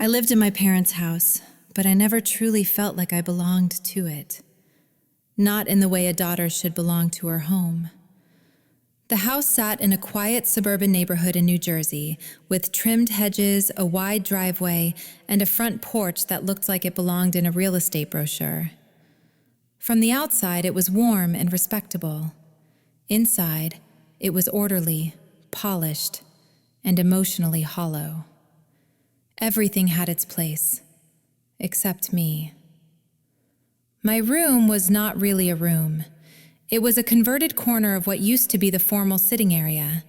I lived in my parents' house, but I never truly felt like I belonged to it. Not in the way a daughter should belong to her home. The house sat in a quiet suburban neighborhood in New Jersey, with trimmed hedges, a wide driveway, and a front porch that looked like it belonged in a real estate brochure. From the outside, it was warm and respectable. Inside, it was orderly, polished, and emotionally hollow. Everything had its place, except me. My room was not really a room. It was a converted corner of what used to be the formal sitting area,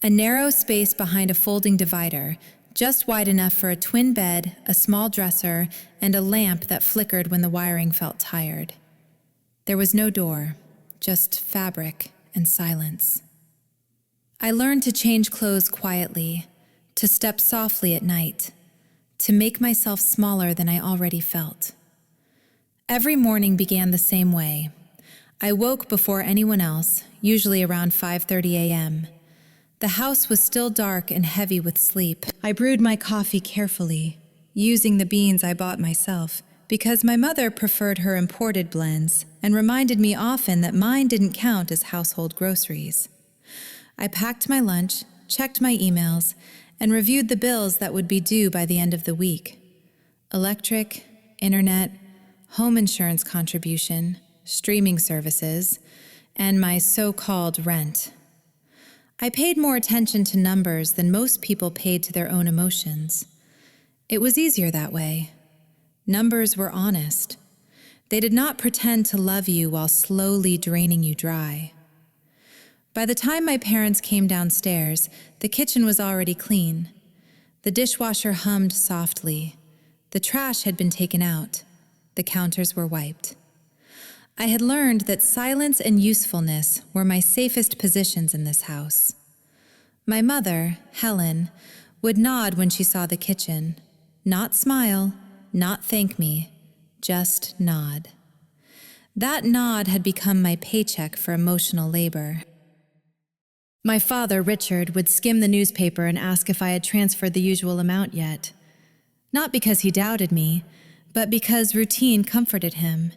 a narrow space behind a folding divider, just wide enough for a twin bed, a small dresser, and a lamp that flickered when the wiring felt tired. There was no door, just fabric and silence. I learned to change clothes quietly, to step softly at night, to make myself smaller than I already felt. Every morning began the same way. I woke before anyone else, usually around 5:30 a.m. The house was still dark and heavy with sleep. I brewed my coffee carefully, using the beans I bought myself, because my mother preferred her imported blends and reminded me often that mine didn't count as household groceries. I packed my lunch, checked my emails, and reviewed the bills that would be due by the end of the week. Electric, internet, home insurance contribution, streaming services, and my so-called rent. I paid more attention to numbers than most people paid to their own emotions. It was easier that way. Numbers were honest. They did not pretend to love you while slowly draining you dry. By the time my parents came downstairs, the kitchen was already clean. The dishwasher hummed softly. The trash had been taken out. The counters were wiped. I had learned that silence and usefulness were my safest positions in this house. My mother, Helen, would nod when she saw the kitchen. Not smile, not thank me, just nod. That nod had become my paycheck for emotional labor. My father, Richard, would skim the newspaper and ask if I had transferred the usual amount yet. Not because he doubted me, but because routine comforted him.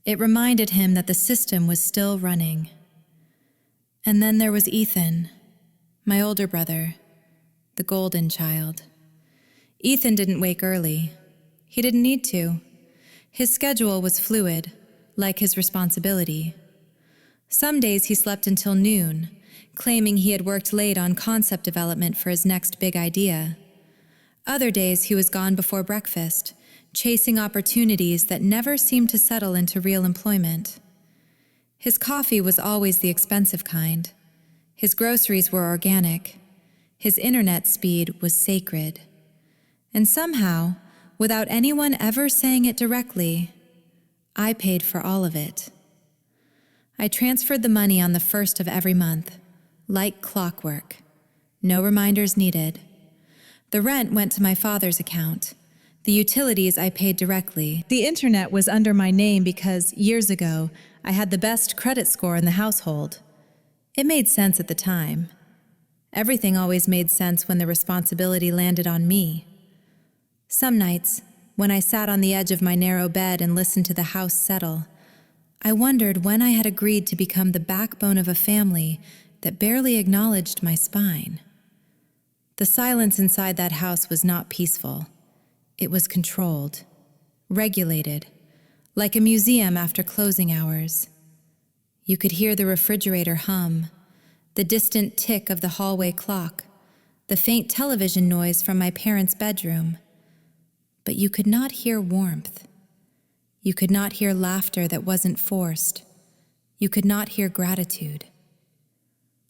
It reminded him that the system was still running. And then there was Ethan, my older brother, the golden child. Ethan didn't wake early. He didn't need to. His schedule was fluid, like his responsibility. Some days he slept until noon, claiming he had worked late on concept development for his next big idea. Other days he was gone before breakfast, chasing opportunities that never seemed to settle into real employment. His coffee was always the expensive kind. His groceries were organic. His internet speed was sacred. And somehow, without anyone ever saying it directly, I paid for all of it. I transferred the money on the first of every month, like clockwork. No reminders needed. The rent went to my father's account. The utilities I paid directly. The internet was under my name because, years ago, I had the best credit score in the household. It made sense at the time. Everything always made sense when the responsibility landed on me. Some nights, when I sat on the edge of my narrow bed and listened to the house settle, I wondered when I had agreed to become the backbone of a family that barely acknowledged my spine. The silence inside that house was not peaceful. It was controlled, regulated, like a museum after closing hours. You could hear the refrigerator hum, the distant tick of the hallway clock, the faint television noise from my parents' bedroom. But you could not hear warmth. You could not hear laughter that wasn't forced. You could not hear gratitude.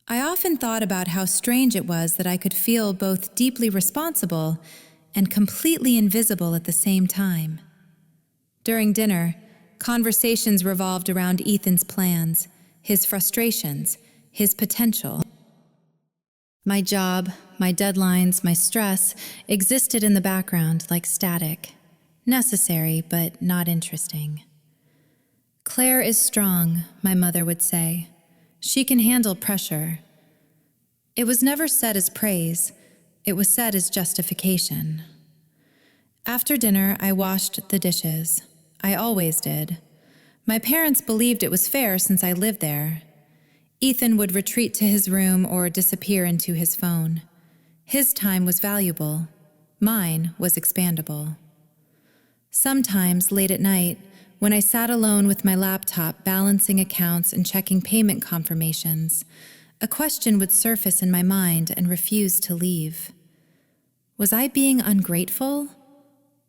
I often thought about how strange it was that I could feel both deeply responsible and completely invisible at the same time. During dinner, conversations revolved around Ethan's plans, his frustrations, his potential. My job, my deadlines, my stress existed in the background like static, necessary but not interesting. Claire is strong, my mother would say. She can handle pressure. It was never said as praise. It was said as justification. After dinner, I washed the dishes. I always did. My parents believed it was fair since I lived there. Ethan would retreat to his room or disappear into his phone. His time was valuable. Mine was expandable. Sometimes, late at night, when I sat alone with my laptop balancing accounts and checking payment confirmations, a question would surface in my mind and refuse to leave. Was I being ungrateful,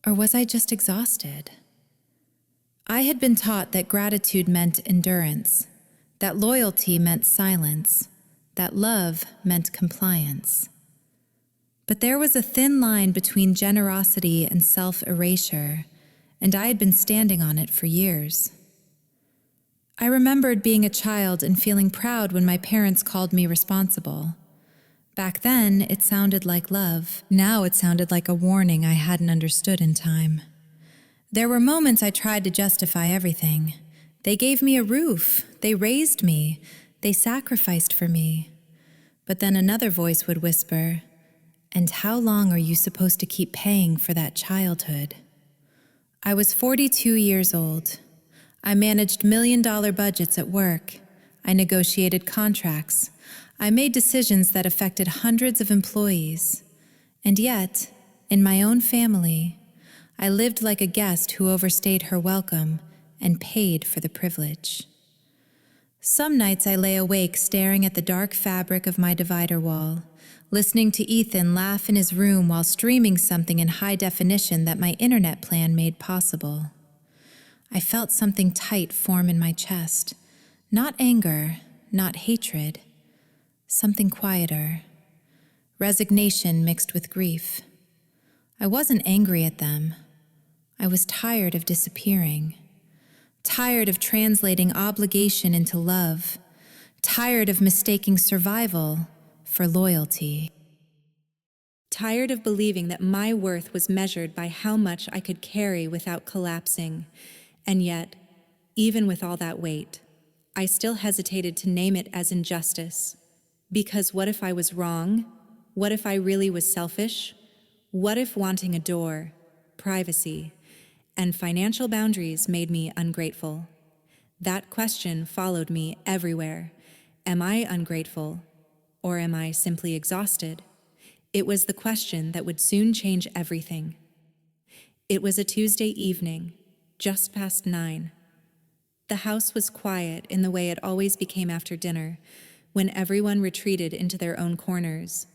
or was I just exhausted? I had been taught that gratitude meant endurance, that loyalty meant silence, that love meant compliance. But there was a thin line between generosity and self-erasure, and I had been standing on it for years. I remembered being a child and feeling proud when my parents called me responsible. Back then, it sounded like love. Now it sounded like a warning I hadn't understood in time. There were moments I tried to justify everything. They gave me a roof. They raised me. They sacrificed for me. But then another voice would whisper, "And how long are you supposed to keep paying for that childhood?" I was 42 years old. I managed million-dollar budgets at work. I negotiated contracts. I made decisions that affected hundreds of employees. And yet, in my own family, I lived like a guest who overstayed her welcome and paid for the privilege. Some nights I lay awake staring at the dark fabric of my divider wall, listening to Ethan laugh in his room while streaming something in high definition that my internet plan made possible. I felt something tight form in my chest. Not anger, not hatred. Something quieter. Resignation mixed with grief. I wasn't angry at them. I was tired of disappearing. Tired of translating obligation into love. Tired of mistaking survival for loyalty. Tired of believing that my worth was measured by how much I could carry without collapsing. And yet, even with all that weight, I still hesitated to name it as injustice. Because what if I was wrong? What if I really was selfish? What if wanting a door, privacy, and financial boundaries made me ungrateful? That question followed me everywhere. Am I ungrateful? Or am I simply exhausted? It was the question that would soon change everything. It was a Tuesday evening, just past 9. The house was quiet in the way it always became after dinner, when everyone retreated into their own corners.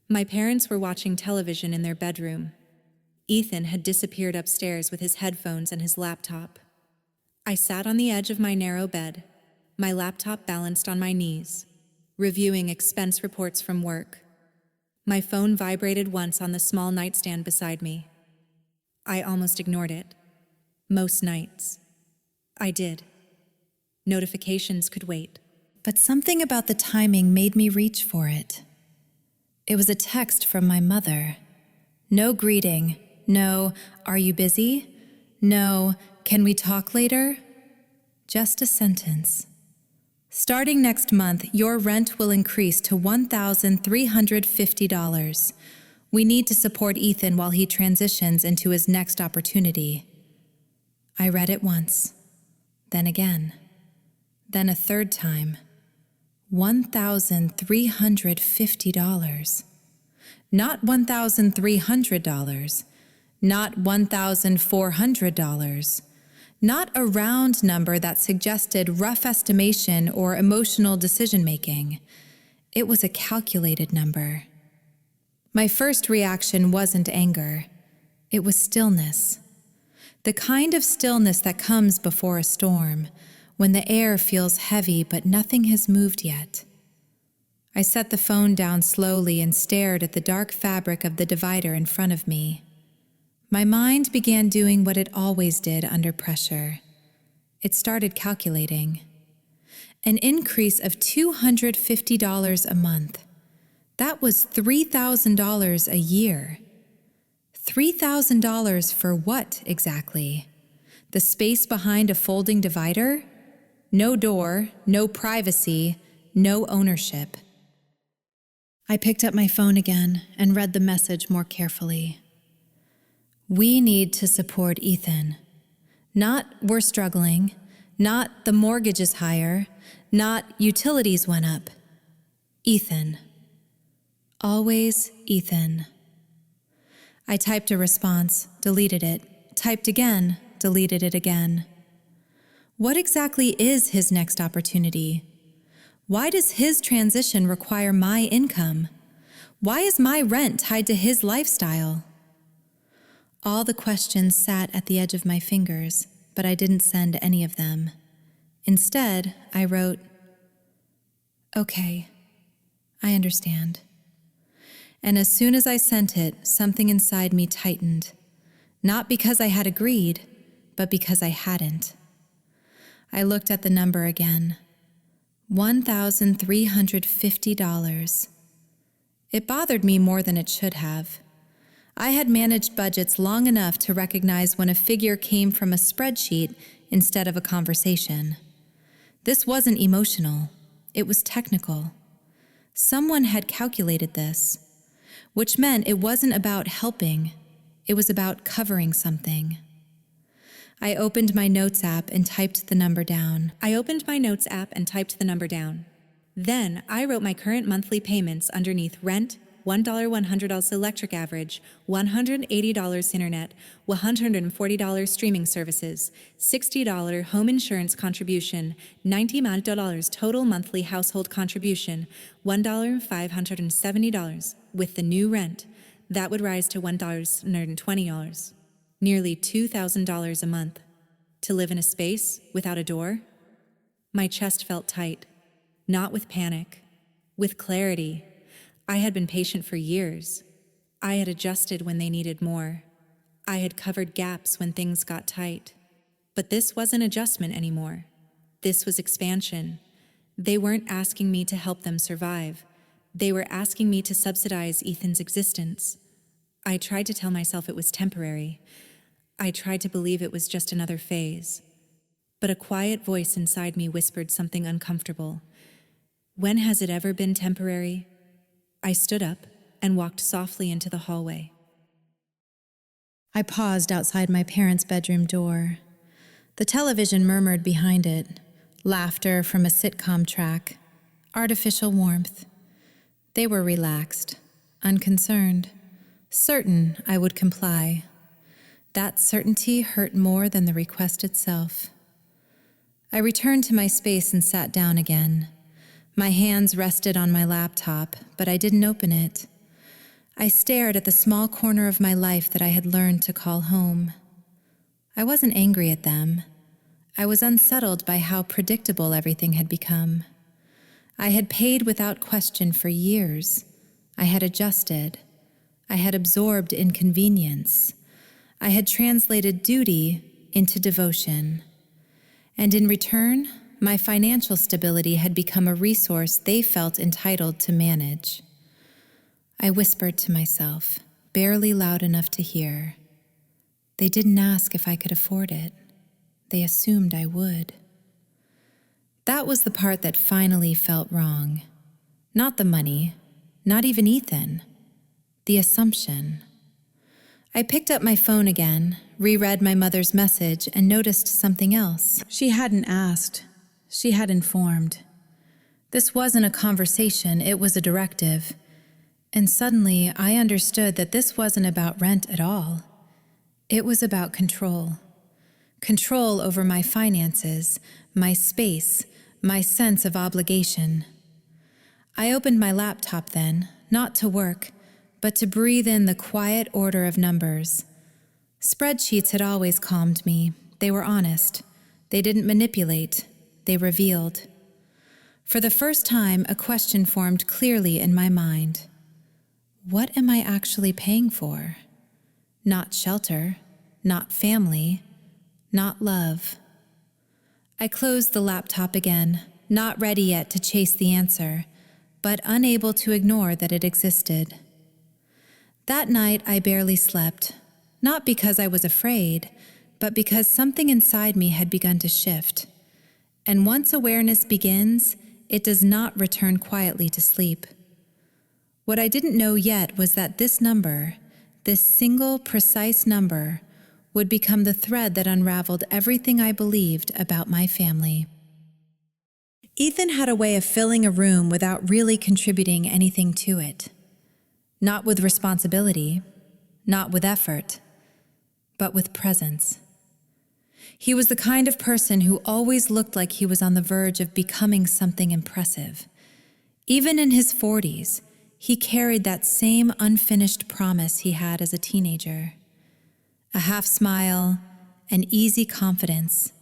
My parents were watching television in their bedroom. Ethan had disappeared upstairs with his headphones and his laptop. I sat on the edge of my narrow bed, my laptop balanced on my knees, reviewing expense reports from work. My phone vibrated once on the small nightstand beside me. I almost ignored it. Most nights. I did. Notifications could wait. But something about the timing made me reach for it. It was a text from my mother. No greeting. No, "Are you busy?" No, "Can we talk later?" Just a sentence. "Starting next month, your rent will increase to $1,350. We need to support Ethan while he transitions into his next opportunity." I read it once, then again, then a third time. $1,350. Not $1,300. Not $1,400. Not a round number that suggested rough estimation or emotional decision-making. It was a calculated number. My first reaction wasn't anger. It was stillness. The kind of stillness that comes before a storm, when the air feels heavy but nothing has moved yet. I set the phone down slowly and stared at the dark fabric of the divider in front of me. My mind began doing what it always did under pressure. It started calculating. An increase of $250 a month. That was $3,000 a year. $3,000 for what exactly? The space behind a folding divider? No door, no privacy, no ownership. I picked up my phone again and read the message more carefully. We need to support Ethan. Not we're struggling, not the mortgage is higher, not utilities went up. Ethan. Always Ethan. I typed a response, deleted it, typed again, deleted it again. What exactly is his next opportunity? Why does his transition require my income? Why is my rent tied to his lifestyle? All the questions sat at the edge of my fingers, but I didn't send any of them. Instead, I wrote, "Okay, I understand." And as soon as I sent it, something inside me tightened. Not because I had agreed, but because I hadn't. I looked at the number again. $1,350. It bothered me more than it should have. I had managed budgets long enough to recognize when a figure came from a spreadsheet instead of a conversation. This wasn't emotional. It was technical. Someone had calculated this, which meant it wasn't about helping. It was about covering something. I opened my notes app and typed the number down. Then I wrote my current monthly payments underneath rent, $1 $100 electric average, $180 internet, $140 streaming services, $60 home insurance contribution, $90 total monthly household contribution, $1,570 with the new rent. That would rise to $1,120, nearly $2,000 a month. To live in a space without a door? My chest felt tight, not with panic, with clarity. I had been patient for years. I had adjusted when they needed more. I had covered gaps when things got tight. But this wasn't adjustment anymore. This was expansion. They weren't asking me to help them survive. They were asking me to subsidize Ethan's existence. I tried to tell myself it was temporary. I tried to believe it was just another phase. But a quiet voice inside me whispered something uncomfortable. When has it ever been temporary? I stood up and walked softly into the hallway. I paused outside my parents' bedroom door. The television murmured behind it, laughter from a sitcom track, artificial warmth. They were relaxed, unconcerned, certain I would comply. That certainty hurt more than the request itself. I returned to my space and sat down again. My hands rested on my laptop, but I didn't open it. I stared at the small corner of my life that I had learned to call home. I wasn't angry at them. I was unsettled by how predictable everything had become. I had paid without question for years. I had adjusted. I had absorbed inconvenience. I had translated duty into devotion. And in return, my financial stability had become a resource they felt entitled to manage. I whispered to myself, barely loud enough to hear. They didn't ask if I could afford it. They assumed I would. That was the part that finally felt wrong. Not the money, not even Ethan. The assumption. I picked up my phone again, reread my mother's message, and noticed something else. She hadn't asked. She had informed. This wasn't a conversation, it was a directive. And suddenly, I understood that this wasn't about rent at all. It was about control. Control over my finances, my space, my sense of obligation. I opened my laptop then, not to work, but to breathe in the quiet order of numbers. Spreadsheets had always calmed me. They were honest. They didn't manipulate. They revealed. For the first time, a question formed clearly in my mind. What am I actually paying for? Not shelter, not family, not love. I closed the laptop again, not ready yet to chase the answer, but unable to ignore that it existed. That night, I barely slept, not because I was afraid, but because something inside me had begun to shift. And once awareness begins, it does not return quietly to sleep. What I didn't know yet was that this number, This single, precise number would become the thread that unraveled everything I believed about my family. Ethan had a way of filling a room without really contributing anything to it. Not with responsibility, not with effort, but with presence. He was the kind of person who always looked like he was on the verge of becoming something impressive. Even in his 40s, he carried that same unfinished promise he had as a teenager. A half smile, an easy confidence,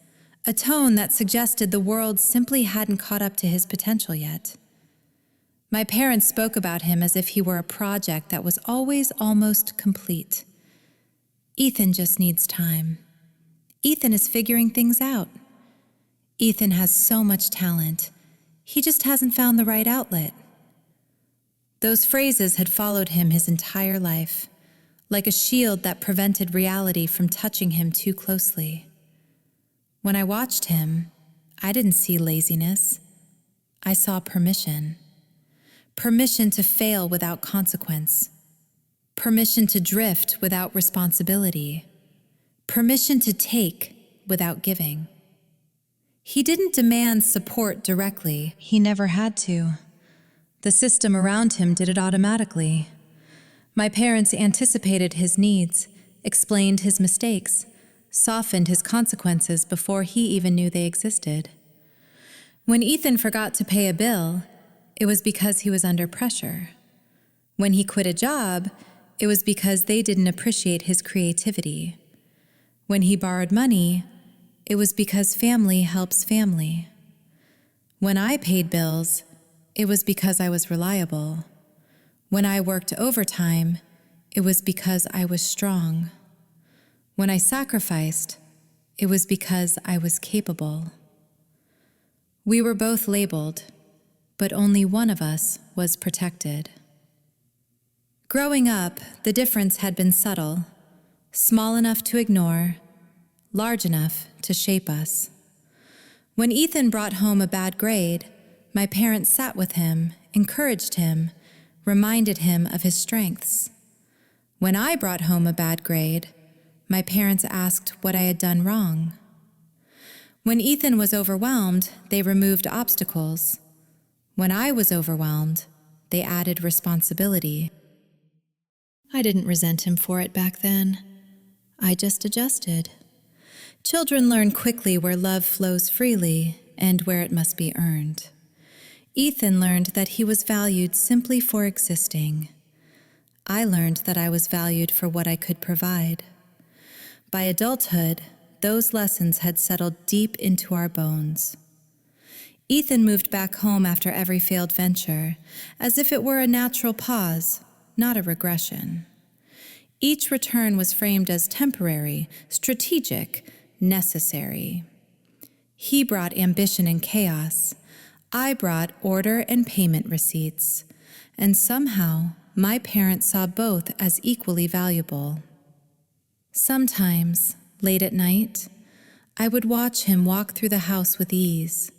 a tone that suggested the world simply hadn't caught up to his potential yet. My parents spoke about him as if he were a project that was always almost complete. Ethan just needs time. Ethan is figuring things out. Ethan has so much talent. He just hasn't found the right outlet. Those phrases had followed him his entire life, like a shield that prevented reality from touching him too closely. When I watched him, I didn't see laziness. I saw permission. Permission to fail without consequence. Permission to drift without responsibility. Permission to take without giving. He didn't demand support directly. He never had to. The system around him did it automatically. My parents anticipated his needs, explained his mistakes, softened his consequences before he even knew they existed. When Ethan forgot to pay a bill, it was because he was under pressure. When he quit a job, it was because they didn't appreciate his creativity. When he borrowed money, it was because family helps family. When I paid bills, it was because I was reliable. When I worked overtime, it was because I was strong. When I sacrificed, it was because I was capable. We were both labeled, but only one of us was protected. Growing up, the difference had been subtle, small enough to ignore, large enough to shape us. When Ethan brought home a bad grade, my parents sat with him, encouraged him, reminded him of his strengths. When I brought home a bad grade, my parents asked what I had done wrong. When Ethan was overwhelmed, they removed obstacles. When I was overwhelmed, they added responsibility. I didn't resent him for it back then. I just adjusted. Children learn quickly where love flows freely and where it must be earned. Ethan learned that he was valued simply for existing. I learned that I was valued for what I could provide. By adulthood, those lessons had settled deep into our bones. Ethan moved back home after every failed venture, as if it were a natural pause, not a regression. Each return was framed as temporary, strategic, necessary. He brought ambition and chaos. I brought order and payment receipts. And somehow, my parents saw both as equally valuable. Sometimes, late at night, I would watch him walk through the house with ease.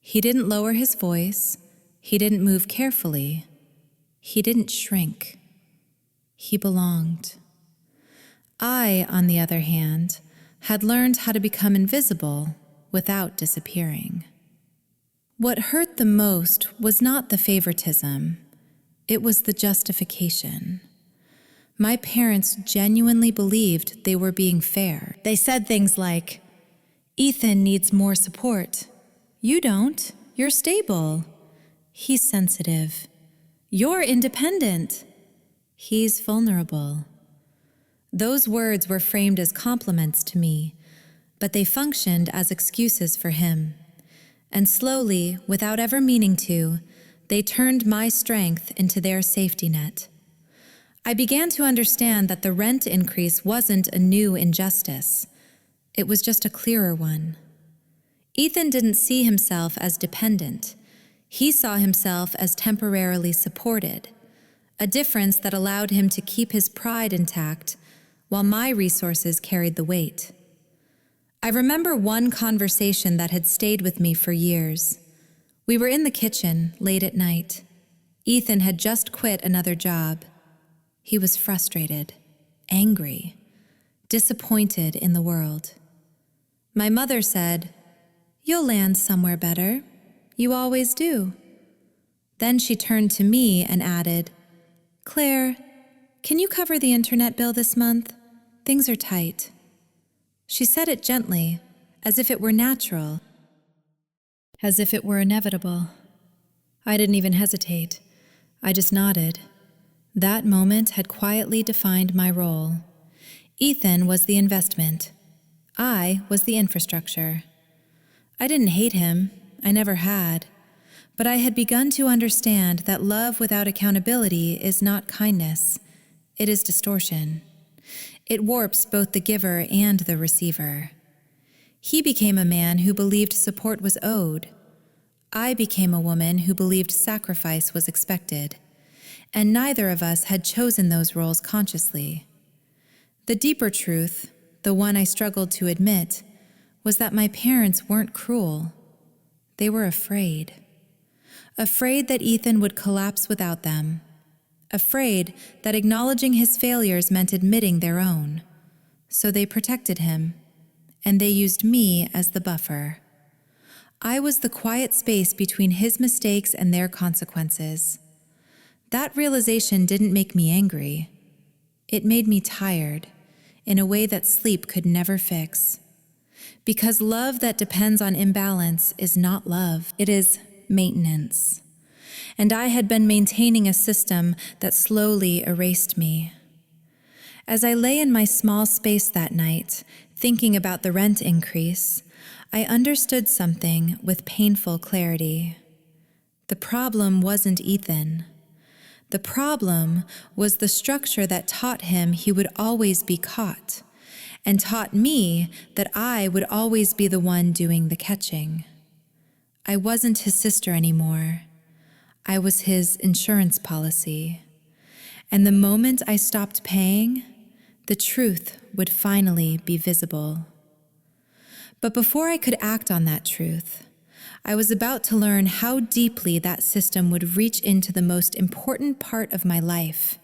He didn't lower his voice. He didn't move carefully. He didn't shrink. He belonged. I, on the other hand, had learned how to become invisible without disappearing. What hurt the most was not the favoritism. It was the justification. My parents genuinely believed they were being fair. They said things like, "Ethan needs more support. You don't. You're stable. He's sensitive. You're independent. He's vulnerable." Those words were framed as compliments to me, but they functioned as excuses for him. And slowly, without ever meaning to, they turned my strength into their safety net. I began to understand that the rent increase wasn't a new injustice. It was just a clearer one. Ethan didn't see himself as dependent. He saw himself as temporarily supported, a difference that allowed him to keep his pride intact while my resources carried the weight. I remember one conversation that had stayed with me for years. We were in the kitchen late at night. Ethan had just quit another job. He was frustrated. angry, disappointed in the world. My mother said, "You'll land somewhere better. You always do." Then she turned to me and added, "Claire, can you cover the internet bill this month? Things are tight." She said it gently, as if it were natural, as if it were inevitable. I didn't even hesitate. I just nodded. That moment had quietly defined my role. Ethan was the investment. I was the infrastructure. I didn't hate him. I never had. But I had begun to understand that love without accountability is not kindness. It is distortion. It warps both the giver and the receiver. He became a man who believed support was owed. I became a woman who believed sacrifice was expected. And neither of us had chosen those roles consciously. The deeper truth, the one I struggled to admit, was that my parents weren't cruel. They were afraid. Afraid that Ethan would collapse without them. Afraid that acknowledging his failures meant admitting their own. So they protected him, and they used me as the buffer. I was the quiet space between his mistakes and their consequences. That realization didn't make me angry. It made me tired, in a way that sleep could never fix. Because love that depends on imbalance is not love, it is maintenance. And I had been maintaining a system that slowly erased me. As I lay in my small space that night, thinking about the rent increase, I understood something with painful clarity. The problem wasn't Ethan. The problem was the structure that taught him he would always be caught, and taught me that I would always be the one doing the catching. I wasn't his sister anymore. I was his insurance policy. And the moment I stopped paying, the truth would finally be visible. But before I could act on that truth, I was about to learn how deeply that system would reach into the most important part of my life,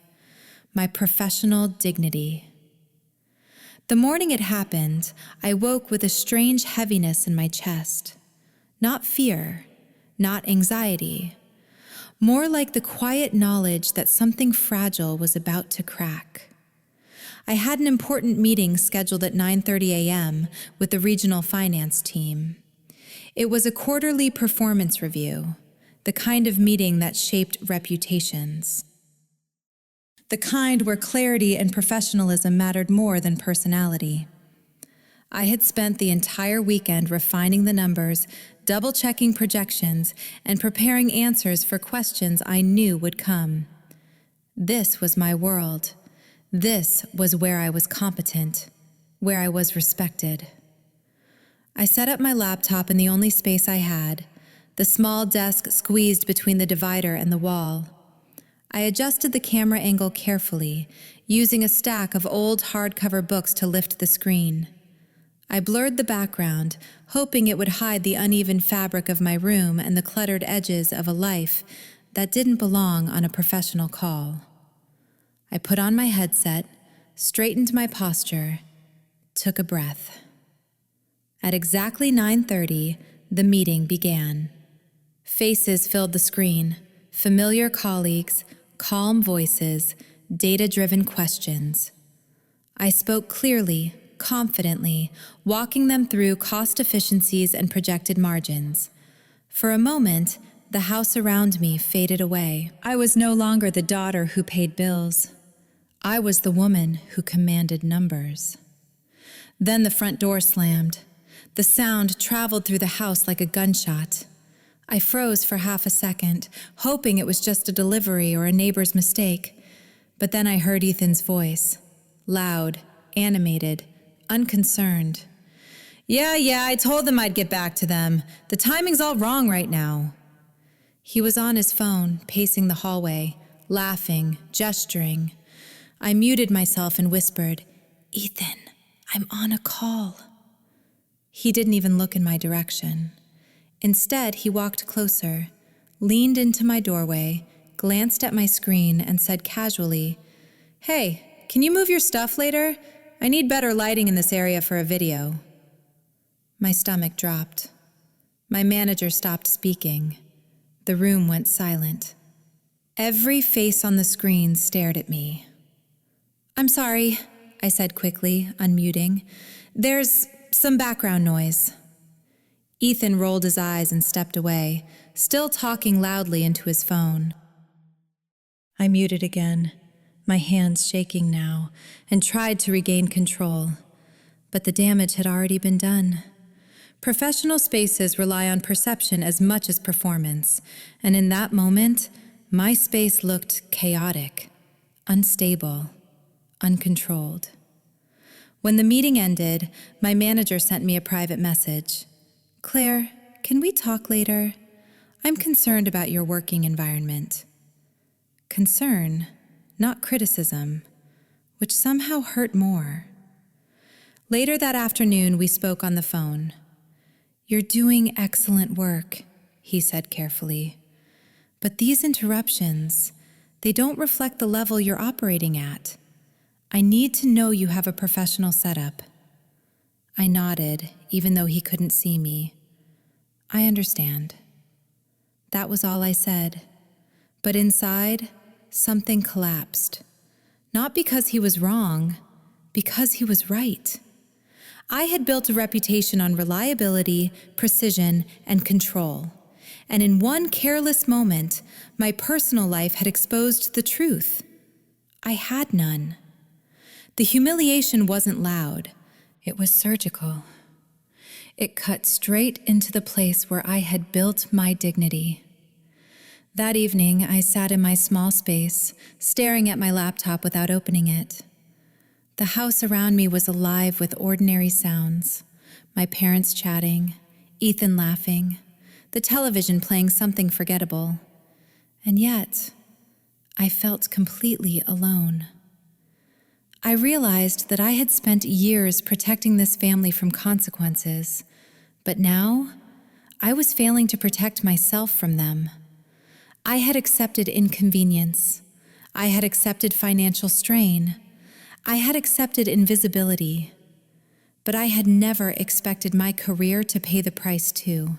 my professional dignity. The morning it happened, I woke with a strange heaviness in my chest. Not fear, not anxiety, more like the quiet knowledge that something fragile was about to crack. I had an important meeting scheduled at 9:30 a.m. with the regional finance team. It was a quarterly performance review, the kind of meeting that shaped reputations. The kind where clarity and professionalism mattered more than personality. I had spent the entire weekend refining the numbers, double-checking projections, and preparing answers for questions I knew would come. This was my world. This was where I was competent, where I was respected. I set up my laptop in the only space I had, the small desk squeezed between the divider and the wall. I adjusted the camera angle carefully, using a stack of old hardcover books to lift the screen. I blurred the background, hoping it would hide the uneven fabric of my room and the cluttered edges of a life that didn't belong on a professional call. I put on my headset, straightened my posture, took a breath. At exactly 9:30, the meeting began. Faces filled the screen, familiar colleagues, calm voices, data-driven questions. I spoke clearly, confidently, walking them through cost efficiencies and projected margins. For a moment, the house around me faded away. I was no longer the daughter who paid bills. I was the woman who commanded numbers. Then the front door slammed. The sound traveled through the house like a gunshot. I froze for half a second, hoping it was just a delivery or a neighbor's mistake. But then I heard Ethan's voice, loud, animated, unconcerned. Yeah, I told them I'd get back to them. The timing's all wrong right now." He was on his phone, pacing the hallway, laughing, gesturing. I muted myself and whispered, "Ethan, I'm on a call." He didn't even look in my direction. Instead, he walked closer, leaned into my doorway, glanced at my screen, and said casually, "Hey, can you move your stuff later? I need better lighting in this area for a video. My stomach dropped. My manager stopped speaking. The room went silent. Every face on the screen stared at me. I'm sorry, I said quickly, unmuting. There's some background noise. Ethan rolled his eyes and stepped away, still talking loudly into his phone. I muted again, my hands shaking now, and tried to regain control. But the damage had already been done. Professional spaces rely on perception as much as performance, and in that moment, my space looked chaotic, unstable, uncontrolled. When the meeting ended, my manager sent me a private message. Claire, can we talk later? I'm concerned about your working environment. Concern, not criticism, which somehow hurt more. Later that afternoon, we spoke on the phone. You're doing excellent work, he said carefully. But these interruptions, they don't reflect the level you're operating at. I need to know you have a professional setup. I nodded, even though he couldn't see me. I understand. That was all I said. But inside, something collapsed. Not because he was wrong, because he was right. I had built a reputation on reliability, precision, and control. And in one careless moment, my personal life had exposed the truth. I had none. The humiliation wasn't loud. It was surgical. It cut straight into the place where I had built my dignity. That evening, I sat in my small space, staring at my laptop without opening it. The house around me was alive with ordinary sounds. My parents chatting, Ethan laughing, the television playing something forgettable. And yet, I felt completely alone. I realized that I had spent years protecting this family from consequences, but now I was failing to protect myself from them. I had accepted inconvenience. I had accepted financial strain. I had accepted invisibility. But I had never expected my career to pay the price too.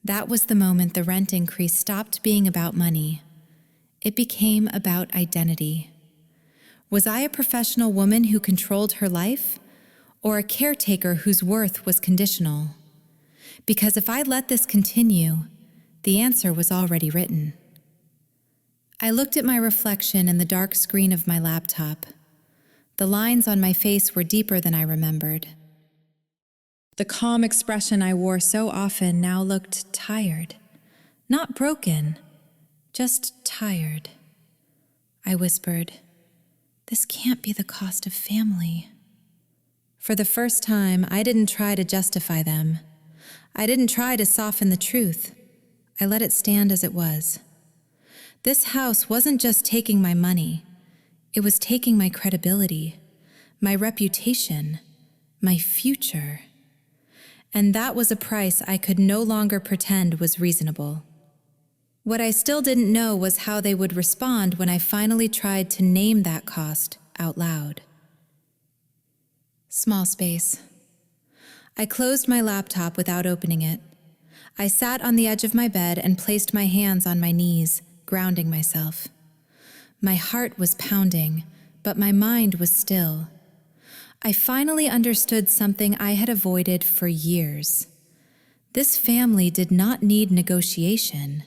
That was the moment the rent increase stopped being about money. It became about identity. Was I a professional woman who controlled her life, or a caretaker whose worth was conditional? Because if I let this continue, the answer was already written. I looked at my reflection in the dark screen of my laptop. The lines on my face were deeper than I remembered. The calm expression I wore so often now looked tired. Not broken, just tired. I whispered, "This can't be the cost of family." For the first time, I didn't try to justify them. I didn't try to soften the truth. I let it stand as it was. This house wasn't just taking my money. It was taking my credibility, my reputation, my future. And that was a price I could no longer pretend was reasonable. What I still didn't know was how they would respond when I finally tried to name that cost out loud. Small space. I closed my laptop without opening it. I sat on the edge of my bed and placed my hands on my knees, grounding myself. My heart was pounding, but my mind was still. I finally understood something I had avoided for years. This family did not need negotiation.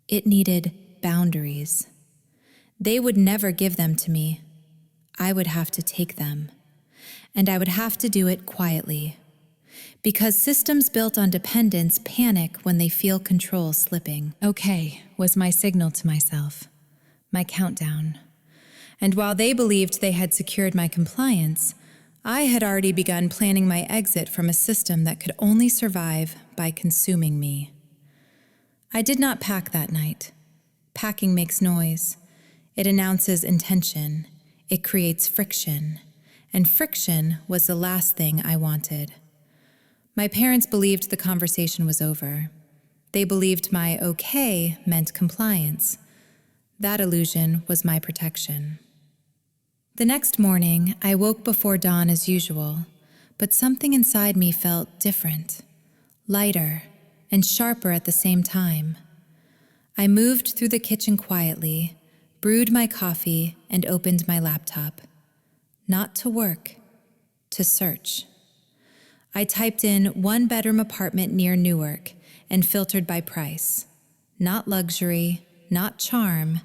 It needed boundaries. They would never give them to me. I would have to take them. And I would have to do it quietly. Because systems built on dependence panic when they feel control slipping. Okay, was my signal to myself, my countdown. And while they believed they had secured my compliance, I had already begun planning my exit from a system that could only survive by consuming me. I did not pack that night. Packing makes noise. It announces intention. It creates friction. And friction was the last thing I wanted. My parents believed the conversation was over. They believed my okay meant compliance. That illusion was my protection. The next morning, I woke before dawn as usual, but something inside me felt different, lighter, and sharper at the same time. I moved through the kitchen quietly, brewed my coffee, and opened my laptop. Not to work, to search. I typed in one-bedroom apartment near Newark and filtered by price. Not luxury, not charm,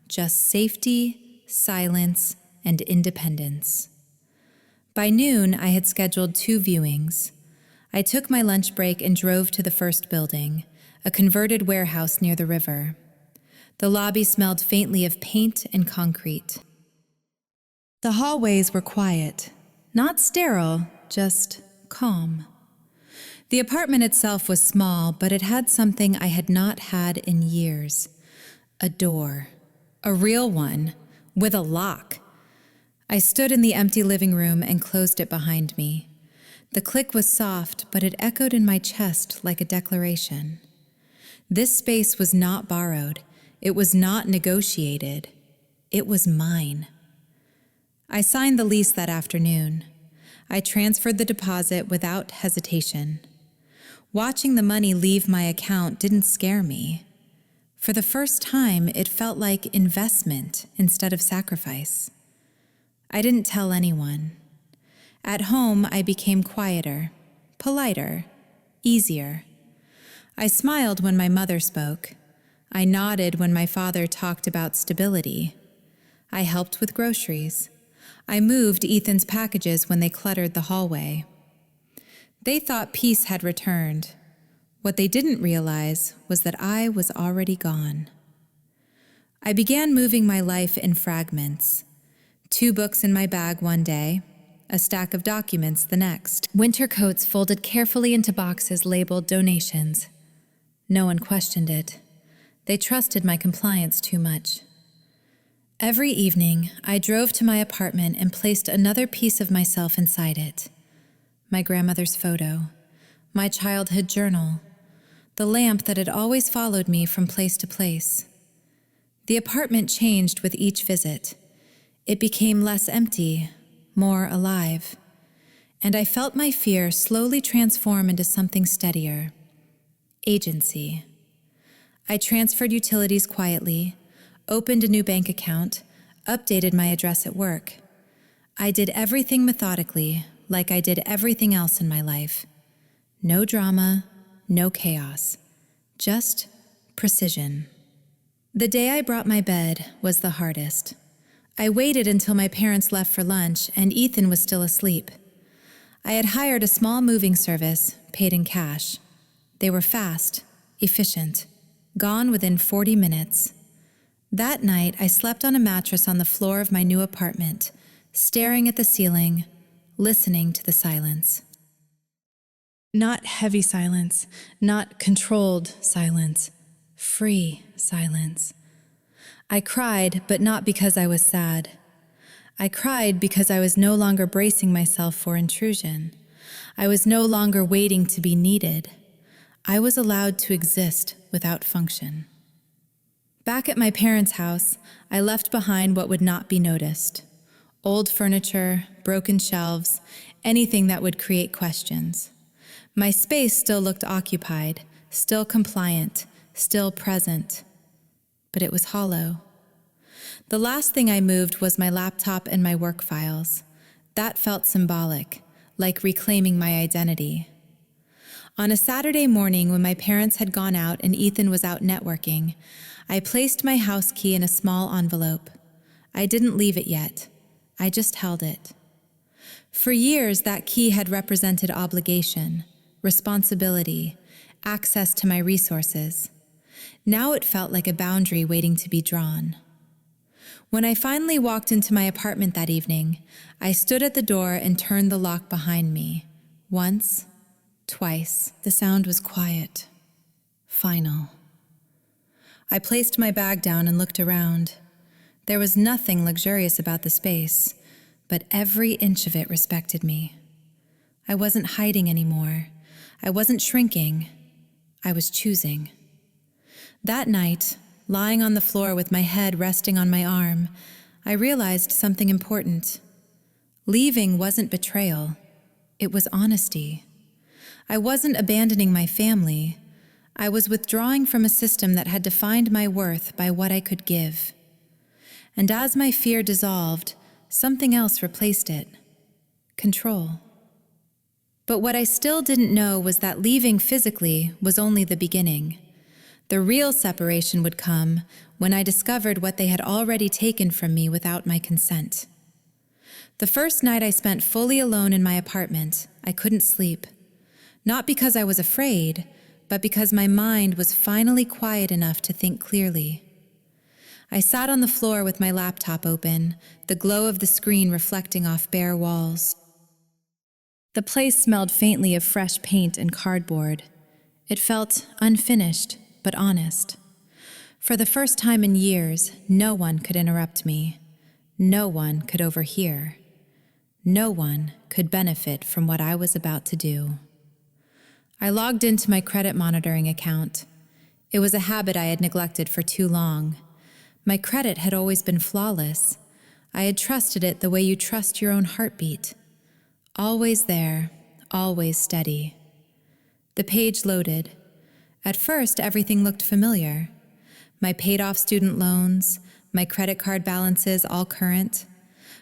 just safety, silence, and independence. By noon, I had scheduled 2 viewings. I took my lunch break and drove to the first building, a converted warehouse near the river. The lobby smelled faintly of paint and concrete. The hallways were quiet, not sterile, just calm. The apartment itself was small, but it had something I had not had in years. A door. A real one, with a lock. I stood in the empty living room and closed it behind me. The click was soft, but it echoed in my chest like a declaration. This space was not borrowed. It was not negotiated. It was mine. I signed the lease that afternoon. I transferred the deposit without hesitation. Watching the money leave my account didn't scare me. For the first time, it felt like investment instead of sacrifice. I didn't tell anyone. At home, I became quieter, politer, easier. I smiled when my mother spoke. I nodded when my father talked about stability. I helped with groceries. I moved Ethan's packages when they cluttered the hallway. They thought peace had returned. What they didn't realize was that I was already gone. I began moving my life in fragments. 2 books in my bag one day, a stack of documents the next. Winter coats folded carefully into boxes labeled donations. No one questioned it. They trusted my compliance too much. Every evening, I drove to my apartment and placed another piece of myself inside it. My grandmother's photo, my childhood journal, the lamp that had always followed me from place to place. The apartment changed with each visit. It became less empty, more alive, and I felt my fear slowly transform into something steadier. Agency. I transferred utilities quietly, opened a new bank account, updated my address at work. I did everything methodically, like I did everything else in my life. No drama, no chaos, just precision. The day I brought my bed was the hardest. I waited until my parents left for lunch and Ethan was still asleep. I had hired a small moving service, paid in cash. They were fast, efficient, gone within 40 minutes. That night, I slept on a mattress on the floor of my new apartment, staring at the ceiling, listening to the silence. Not heavy silence, not controlled silence, free silence. I cried, but not because I was sad. I cried because I was no longer bracing myself for intrusion. I was no longer waiting to be needed. I was allowed to exist without function. Back at my parents' house, I left behind what would not be noticed. Old furniture, broken shelves, anything that would create questions. My space still looked occupied, still compliant, still present. But it was hollow. The last thing I moved was my laptop and my work files. That felt symbolic, like reclaiming my identity. On a Saturday morning when my parents had gone out and Ethan was out networking, I placed my house key in a small envelope. I didn't leave it yet. I just held it. For years, that key had represented obligation, responsibility, access to my resources. Now it felt like a boundary waiting to be drawn. When I finally walked into my apartment that evening, I stood at the door and turned the lock behind me. Once, twice. The sound was quiet, final. I placed my bag down and looked around. There was nothing luxurious about the space, but every inch of it respected me. I wasn't hiding anymore. I wasn't shrinking. I was choosing. That night, lying on the floor with my head resting on my arm, I realized something important. Leaving wasn't betrayal. It was honesty. I wasn't abandoning my family. I was withdrawing from a system that had defined my worth by what I could give. And as my fear dissolved, something else replaced it: control. But what I still didn't know was that leaving physically was only the beginning. The real separation would come when I discovered what they had already taken from me without my consent. The first night I spent fully alone in my apartment, I couldn't sleep. Not because I was afraid, but because my mind was finally quiet enough to think clearly. I sat on the floor with my laptop open, the glow of the screen reflecting off bare walls. The place smelled faintly of fresh paint and cardboard. It felt unfinished, but honest. For the first time in years, no one could interrupt me. No one could overhear. No one could benefit from what I was about to do. I logged into my credit monitoring account. It was a habit I had neglected for too long. My credit had always been flawless. I had trusted it the way you trust your own heartbeat. Always there, always steady. The page loaded. At first, everything looked familiar. My paid-off student loans, my credit card balances all current,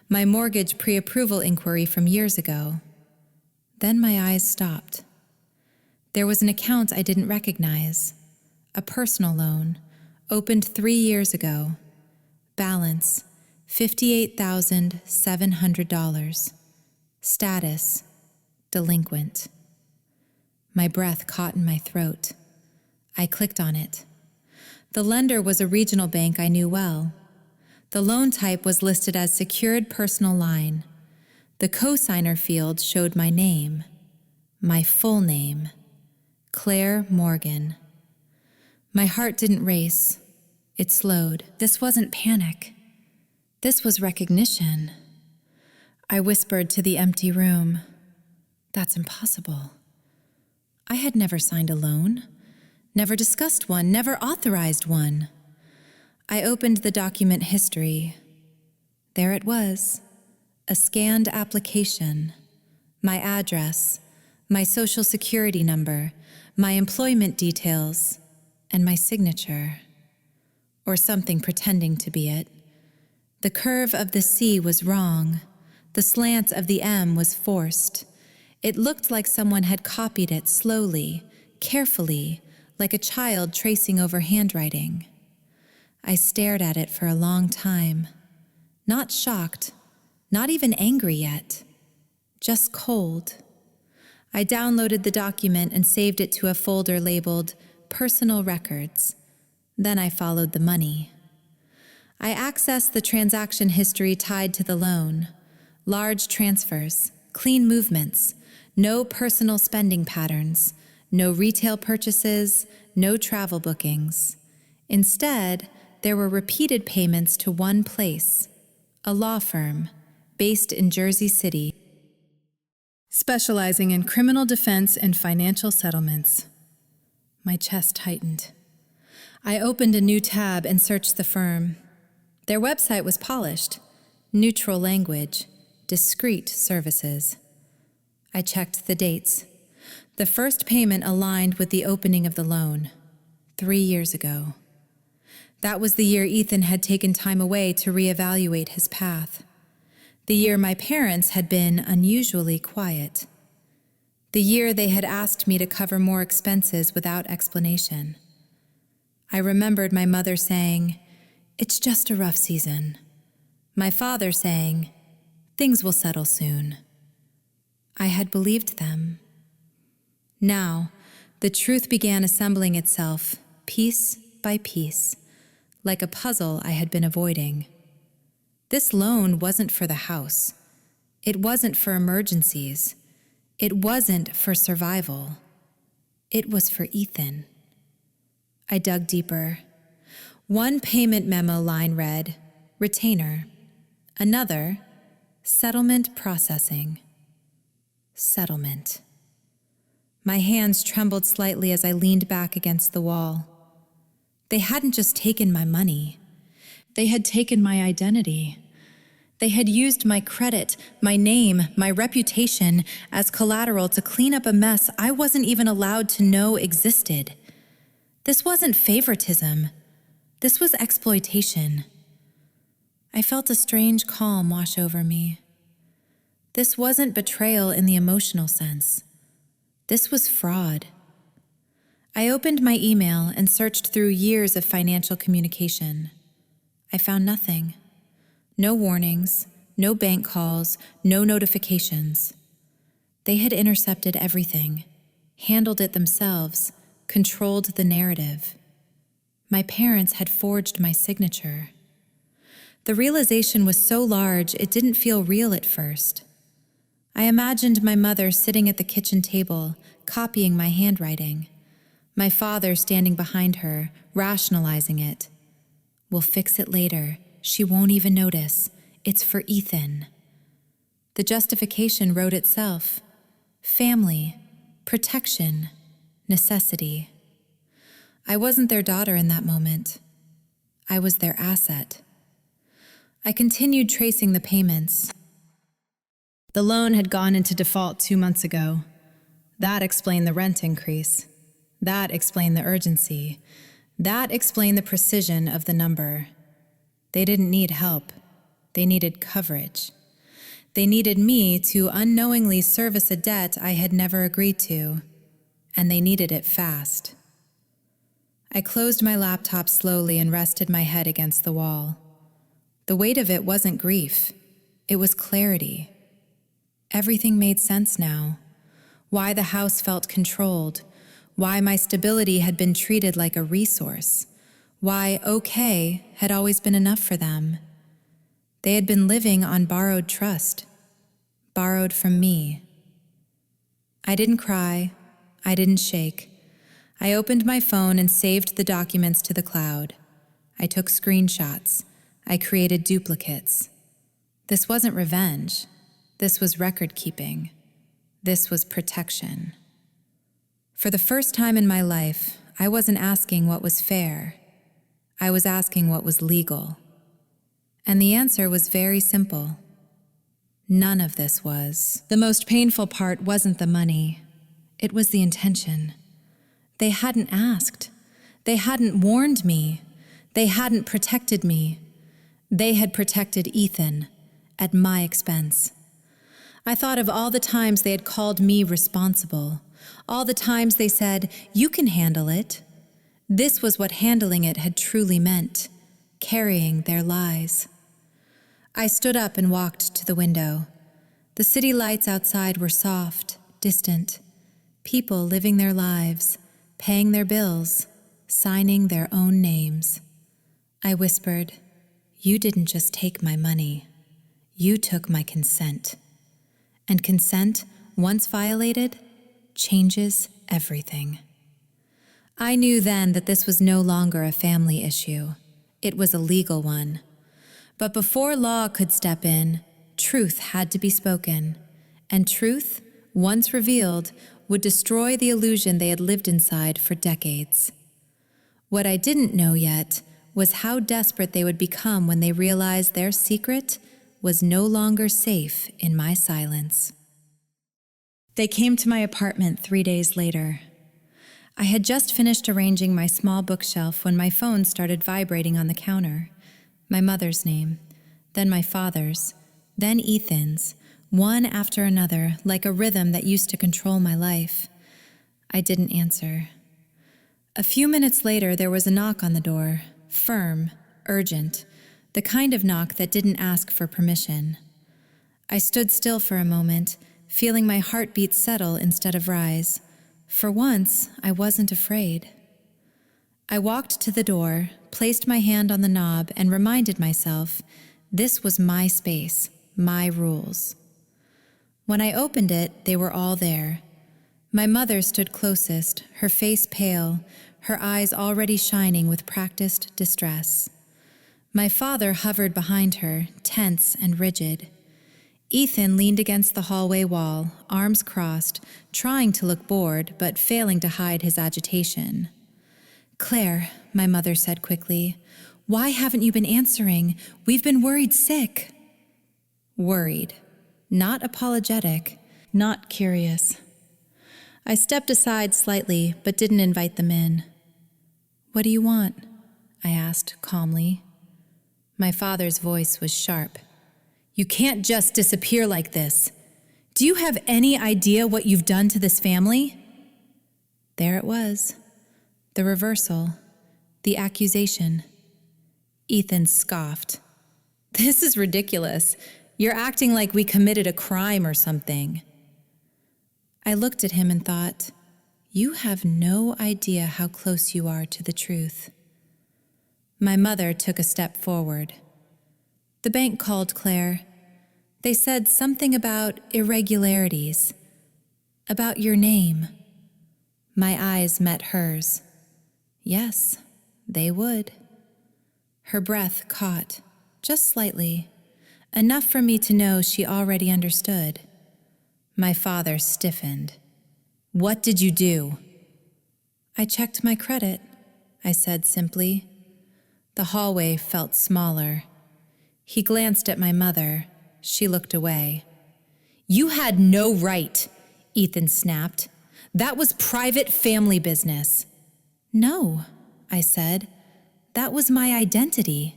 my mortgage pre-approval inquiry from years ago. Then my eyes stopped. There was an account I didn't recognize. A personal loan, opened 3 years ago. Balance, $58,700. Status, delinquent. My breath caught in my throat. I clicked on it. The lender was a regional bank I knew well. The loan type was listed as secured personal line. The cosigner field showed my name, my full name, Claire Morgan. My heart didn't race. It slowed. This wasn't panic. This was recognition. I whispered to the empty room, "That's impossible." I had never signed a loan, never discussed one, never authorized one. I opened the document history. There it was, a scanned application, my address, my social security number, my employment details, and my signature. Or something pretending to be it. The curve of the C was wrong. The slant of the M was forced. It looked like someone had copied it slowly, carefully, like a child tracing over handwriting. I stared at it for a long time. Not shocked, not even angry yet. Just cold. I downloaded the document and saved it to a folder labeled Personal Records. Then I followed the money. I accessed the transaction history tied to the loan. Large transfers, clean movements, no personal spending patterns, no retail purchases, no travel bookings. Instead, there were repeated payments to one place, a law firm based in Jersey City, specializing in criminal defense and financial settlements. My chest tightened. I opened a new tab and searched the firm. Their website was polished, neutral language, discreet services. I checked the dates. The first payment aligned with the opening of the loan, 3 years ago. That was the year Ethan had taken time away to reevaluate his path. The year my parents had been unusually quiet. The year they had asked me to cover more expenses without explanation. I remembered my mother saying, "It's just a rough season." My father saying, "Things will settle soon." I had believed them. Now, the truth began assembling itself, piece by piece, like a puzzle I had been avoiding. This loan wasn't for the house. It wasn't for emergencies. It wasn't for survival. It was for Ethan. I dug deeper. One payment memo line read, "Retainer." Another, "Settlement processing." Settlement. My hands trembled slightly as I leaned back against the wall. They hadn't just taken my money. They had taken my identity, They had used my credit, my name, my reputation as collateral to clean up a mess I wasn't even allowed to know existed. This wasn't favoritism. This was exploitation. I felt a strange calm wash over me. This wasn't betrayal in the emotional sense. This was fraud. I opened my email and searched through years of financial communication. I found nothing. No warnings, no bank calls, no notifications. They had intercepted everything, handled it themselves, controlled the narrative. My parents had forged my signature. The realization was so large it didn't feel real at first. I imagined my mother sitting at the kitchen table, copying my handwriting. My father standing behind her, rationalizing it. We'll fix it later. She won't even notice. It's for Ethan. The justification wrote itself. Family, protection, necessity. I wasn't their daughter in that moment. I was their asset. I continued tracing the payments. The loan had gone into default 2 months ago. That explained the rent increase. That explained the urgency. That explained the precision of the number. They didn't need help. They needed coverage. They needed me to unknowingly service a debt I had never agreed to, and they needed it fast. I closed my laptop slowly and rested my head against the wall. The weight of it wasn't grief. It was clarity. Everything made sense now. Why the house felt controlled. Why my stability had been treated like a resource. Why okay had always been enough for them. They had been living on borrowed trust. Borrowed from me. I didn't cry. I didn't shake. I opened my phone and saved the documents to the cloud. I took screenshots. I created duplicates. This wasn't revenge. This was record keeping. This was protection. For the first time in my life, I wasn't asking what was fair. I was asking what was legal. And the answer was very simple. None of this was. The most painful part wasn't the money. It was the intention. They hadn't asked. They hadn't warned me. They hadn't protected me. They had protected Ethan at my expense. I thought of all the times they had called me responsible, all the times they said, "You can handle it." This was what handling it had truly meant, carrying their lies. I stood up and walked to the window. The city lights outside were soft, distant. People living their lives, paying their bills, signing their own names. I whispered, "You didn't just take my money. You took my consent." And consent, once violated, changes everything. I knew then that this was no longer a family issue. It was a legal one. But before law could step in, truth had to be spoken. And truth, once revealed, would destroy the illusion they had lived inside for decades. What I didn't know yet was how desperate they would become when they realized their secret was no longer safe in my silence. They came to my apartment 3 days later. I had just finished arranging my small bookshelf when my phone started vibrating on the counter. My mother's name, then my father's, then Ethan's, one after another, like a rhythm that used to control my life. I didn't answer. A few minutes later, there was a knock on the door, firm, urgent, the kind of knock that didn't ask for permission. I stood still for a moment, feeling my heartbeat settle instead of rise. For once, I wasn't afraid. I walked to the door, placed my hand on the knob, and reminded myself, this was my space, my rules. When I opened it, they were all there. My mother stood closest, her face pale, her eyes already shining with practiced distress. My father hovered behind her, tense and rigid. Ethan leaned against the hallway wall, arms crossed, trying to look bored, but failing to hide his agitation. "Claire," my mother said quickly, "why haven't you been answering? We've been worried sick." worried, not apologetic, not curious. I stepped aside slightly, but didn't invite them in. "What do you want?" I asked calmly. My father's voice was sharp. "You can't just disappear like this. Do you have any idea what you've done to this family?" There it was. The reversal. The accusation. Ethan scoffed. "This is ridiculous. You're acting like we committed a crime or something." I looked at him and thought, you have no idea how close you are to the truth. My mother took a step forward. "The bank called, Claire. They said something about irregularities, about your name." My eyes met hers. Yes, they would. Her breath caught, just slightly, enough for me to know she already understood. My father stiffened. "What did you do?" "I checked my credit," I said simply. The hallway felt smaller. He glanced at my mother. She looked away. "You had no right," Ethan snapped. "That was private family business." "No," I said. "That was my identity."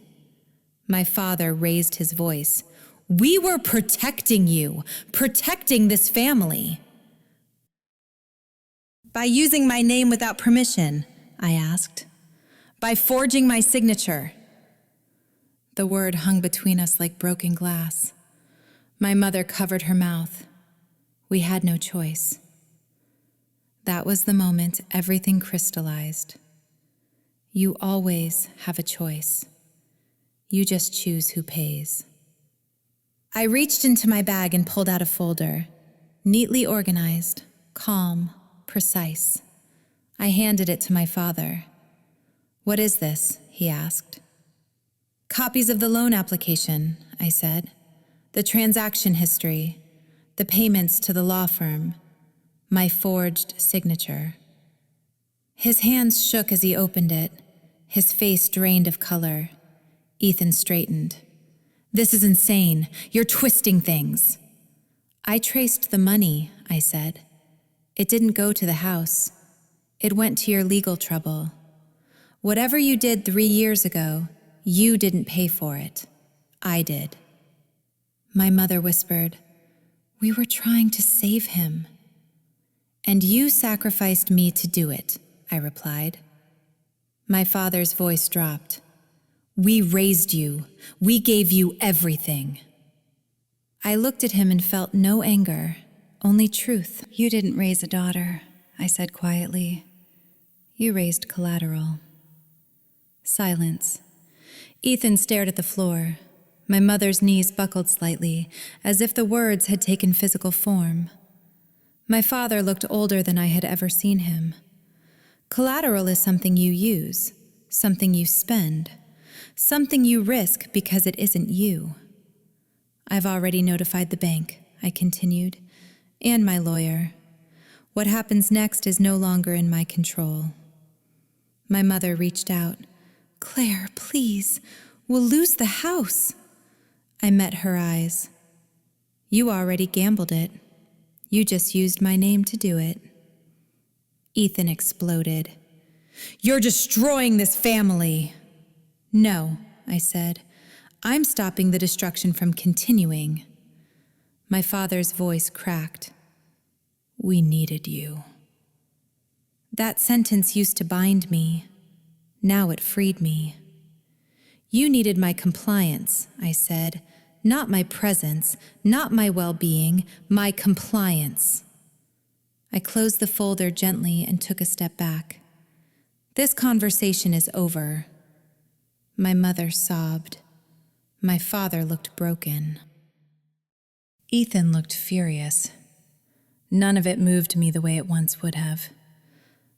My father raised his voice. "We were protecting you, protecting this family." "By using my name without permission?" I asked. "By forging my signature?" The word hung between us like broken glass. My mother covered her mouth. We had no choice. That was the moment everything crystallized. You always have a choice. You just choose who pays. I reached into my bag and pulled out a folder, neatly organized, calm, precise. I handed it to my father. "What is this?" he asked. "Copies of the loan application," I said. "The transaction history, the payments to the law firm, my forged signature." His hands shook as he opened it. His face drained of color. Ethan straightened. "This is insane. You're twisting things." "I traced the money," I said. "It didn't go to the house. It went to your legal trouble. Whatever you did 3 years ago, you didn't pay for it. I did." My mother whispered, "We were trying to save him." "And you sacrificed me to do it," I replied. My father's voice dropped. "We raised you. We gave you everything." I looked at him and felt no anger, only truth. "You didn't raise a daughter," I said quietly. "You raised collateral." Silence. Ethan stared at the floor. My mother's knees buckled slightly, as if the words had taken physical form. My father looked older than I had ever seen him. Collateral is something you use, something you spend, something you risk because it isn't you. "I've already notified the bank," I continued, "and my lawyer. What happens next is no longer in my control." My mother reached out. "Claire, please, we'll lose the house." I met her eyes. "You already gambled it. You just used my name to do it." Ethan exploded. "You're destroying this family." "No," I said. "I'm stopping the destruction from continuing." My father's voice cracked. "We needed you." That sentence used to bind me. Now it freed me. "You needed my compliance," I said. "Not my presence, not my well-being, my compliance." I closed the folder gently and took a step back. "This conversation is over." My mother sobbed. My father looked broken. Ethan looked furious. None of it moved me the way it once would have.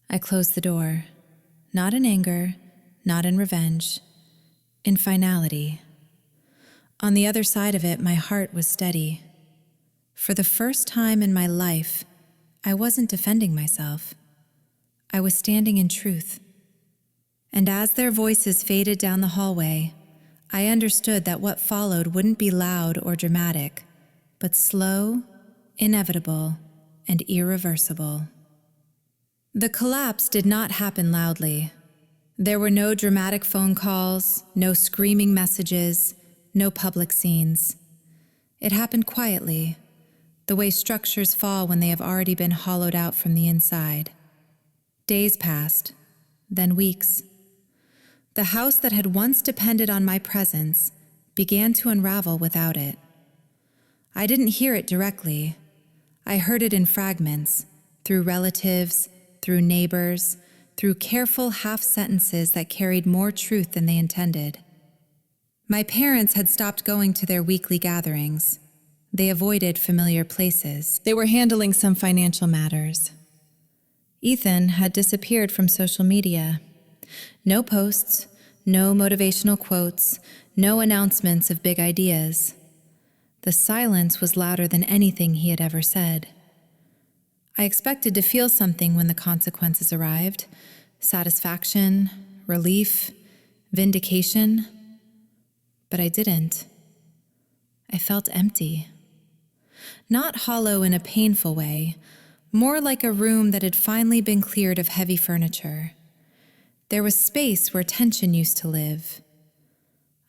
I closed the door, not in anger, not in revenge, in finality. On the other side of it, my heart was steady. For the first time in my life, I wasn't defending myself. I was standing in truth. And as their voices faded down the hallway, I understood that what followed wouldn't be loud or dramatic, but slow, inevitable, and irreversible. The collapse did not happen loudly. There were no dramatic phone calls, no screaming messages, no public scenes. It happened quietly, the way structures fall when they have already been hollowed out from the inside. Days passed, then weeks. The house that had once depended on my presence began to unravel without it. I didn't hear it directly. I heard it in fragments, through relatives, through neighbors, through careful half-sentences that carried more truth than they intended. My parents had stopped going to their weekly gatherings. They avoided familiar places. They were handling some financial matters. Ethan had disappeared from social media. No posts, no motivational quotes, no announcements of big ideas. The silence was louder than anything he had ever said. I expected to feel something when the consequences arrived: satisfaction, relief, vindication. But I didn't. I felt empty. Not hollow in a painful way, more like a room that had finally been cleared of heavy furniture. There was space where tension used to live.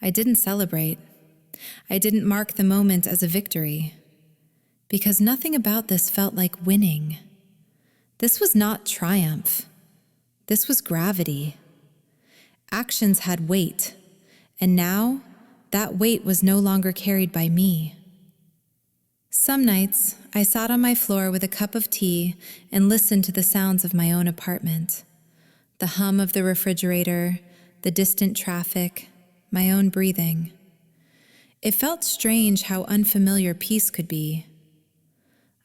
I didn't celebrate. I didn't mark the moment as a victory, because nothing about this felt like winning. This was not triumph. This was gravity. Actions had weight, and now that weight was no longer carried by me. Some nights, I sat on my floor with a cup of tea and listened to the sounds of my own apartment. The hum of the refrigerator, the distant traffic, my own breathing. It felt strange how unfamiliar peace could be.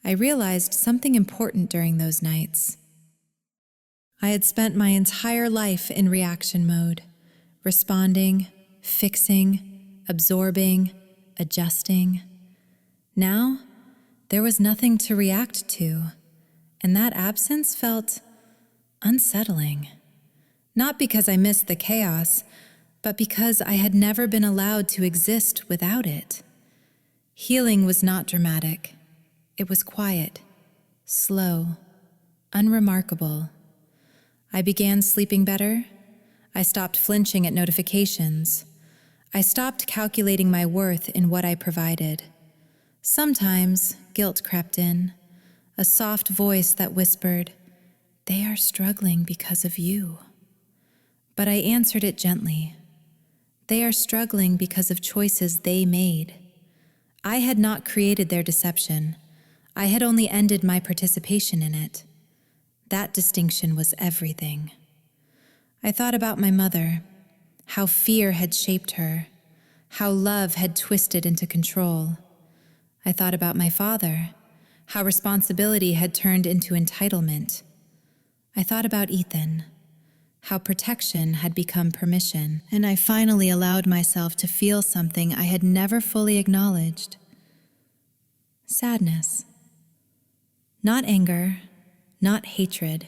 I realized something important during those nights. I had spent my entire life in reaction mode, responding, fixing, absorbing, adjusting. Now, there was nothing to react to, and that absence felt unsettling. Not because I missed the chaos, but because I had never been allowed to exist without it. Healing was not dramatic. It was quiet, slow, unremarkable. I began sleeping better. I stopped flinching at notifications. I stopped calculating my worth in what I provided. Sometimes guilt crept in, a soft voice that whispered, "They are struggling because of you." But I answered it gently. They are struggling because of choices they made. I had not created their deception. I had only ended my participation in it. That distinction was everything. I thought about my mother, how fear had shaped her, how love had twisted into control. I thought about my father, how responsibility had turned into entitlement. I thought about Ethan, how protection had become permission, and I finally allowed myself to feel something I had never fully acknowledged. Sadness. Not anger, not hatred,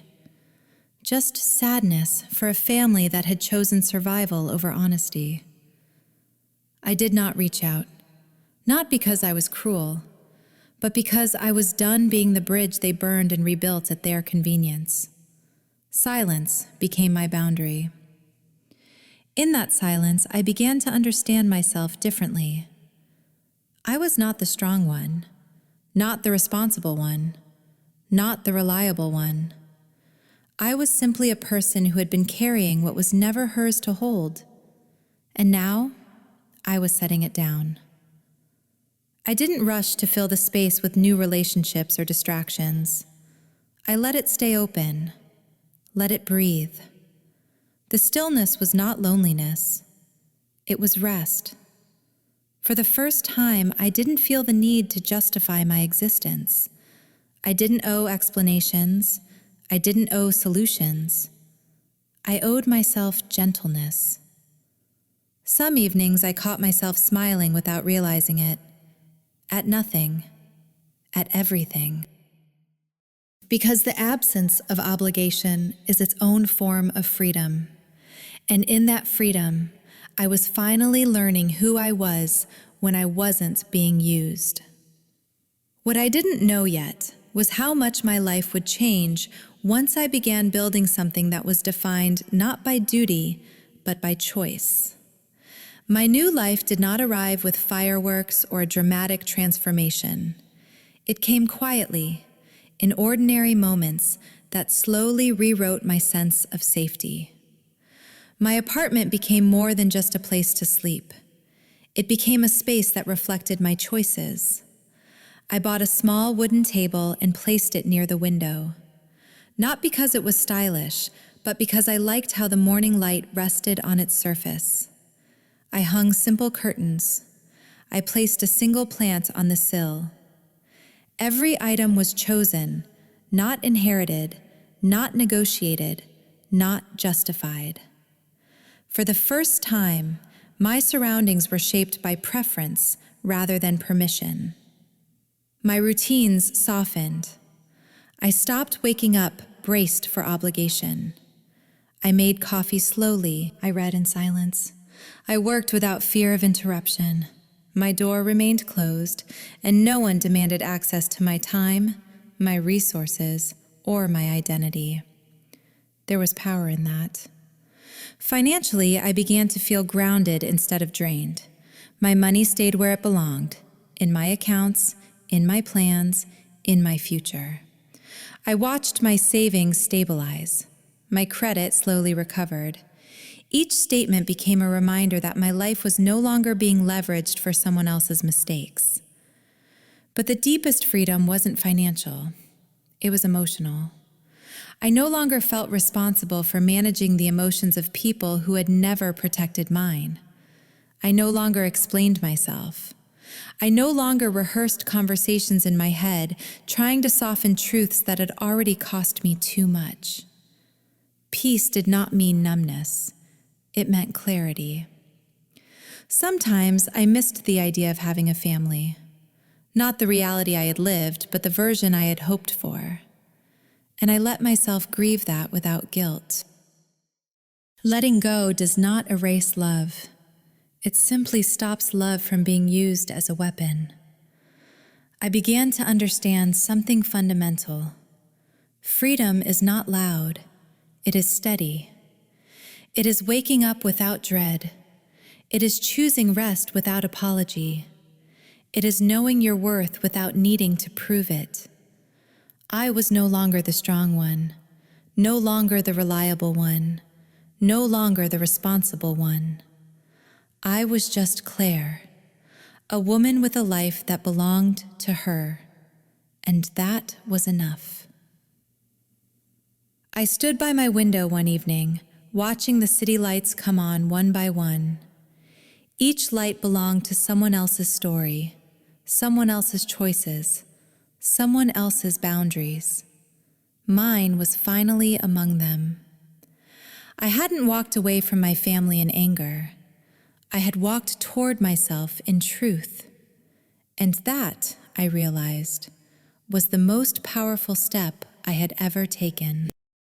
just sadness for a family that had chosen survival over honesty. I did not reach out, not because I was cruel, but because I was done being the bridge they burned and rebuilt at their convenience. Silence became my boundary. In that silence, I began to understand myself differently. I was not the strong one, not the responsible one, not the reliable one. I was simply a person who had been carrying what was never hers to hold, and now I was setting it down. I didn't rush to fill the space with new relationships or distractions. I let it stay open, let it breathe. The stillness was not loneliness. It was rest. For the first time, I didn't feel the need to justify my existence. I didn't owe explanations. I didn't owe solutions. I owed myself gentleness. Some evenings I caught myself smiling without realizing it. At nothing. At everything. Because the absence of obligation is its own form of freedom. And in that freedom, I was finally learning who I was when I wasn't being used. What I didn't know yet was how much my life would change once I began building something that was defined not by duty, but by choice. My new life did not arrive with fireworks or a dramatic transformation. It came quietly, in ordinary moments that slowly rewrote my sense of safety. My apartment became more than just a place to sleep. It became a space that reflected my choices. I bought a small wooden table and placed it near the window. Not because it was stylish, but because I liked how the morning light rested on its surface. I hung simple curtains. I placed a single plant on the sill. Every item was chosen, not inherited, not negotiated, not justified. For the first time, my surroundings were shaped by preference rather than permission. My routines softened. I stopped waking up braced for obligation. I made coffee slowly. I read in silence. I worked without fear of interruption. My door remained closed, and no one demanded access to my time, my resources, or my identity. There was power in that. Financially, I began to feel grounded instead of drained. My money stayed where it belonged, in my accounts, in my plans, in my future. I watched my savings stabilize. My credit slowly recovered. Each statement became a reminder that my life was no longer being leveraged for someone else's mistakes. But the deepest freedom wasn't financial. It was emotional. I no longer felt responsible for managing the emotions of people who had never protected mine. I no longer explained myself. I no longer rehearsed conversations in my head, trying to soften truths that had already cost me too much. Peace did not mean numbness. It meant clarity. Sometimes I missed the idea of having a family. Not the reality I had lived, but the version I had hoped for. And I let myself grieve that without guilt. Letting go does not erase love. It simply stops love from being used as a weapon. I began to understand something fundamental. Freedom is not loud. It is steady. It is waking up without dread. It is choosing rest without apology. It is knowing your worth without needing to prove it. I was no longer the strong one, no longer the reliable one, no longer the responsible one. I was just Claire, a woman with a life that belonged to her, and that was enough. I stood by my window one evening, watching the city lights come on one by one. Each light belonged to someone else's story, someone else's choices, someone else's boundaries. Mine was finally among them. I hadn't walked away from my family in anger. I had walked toward myself in truth. And that, I realized, was the most powerful step I had ever taken.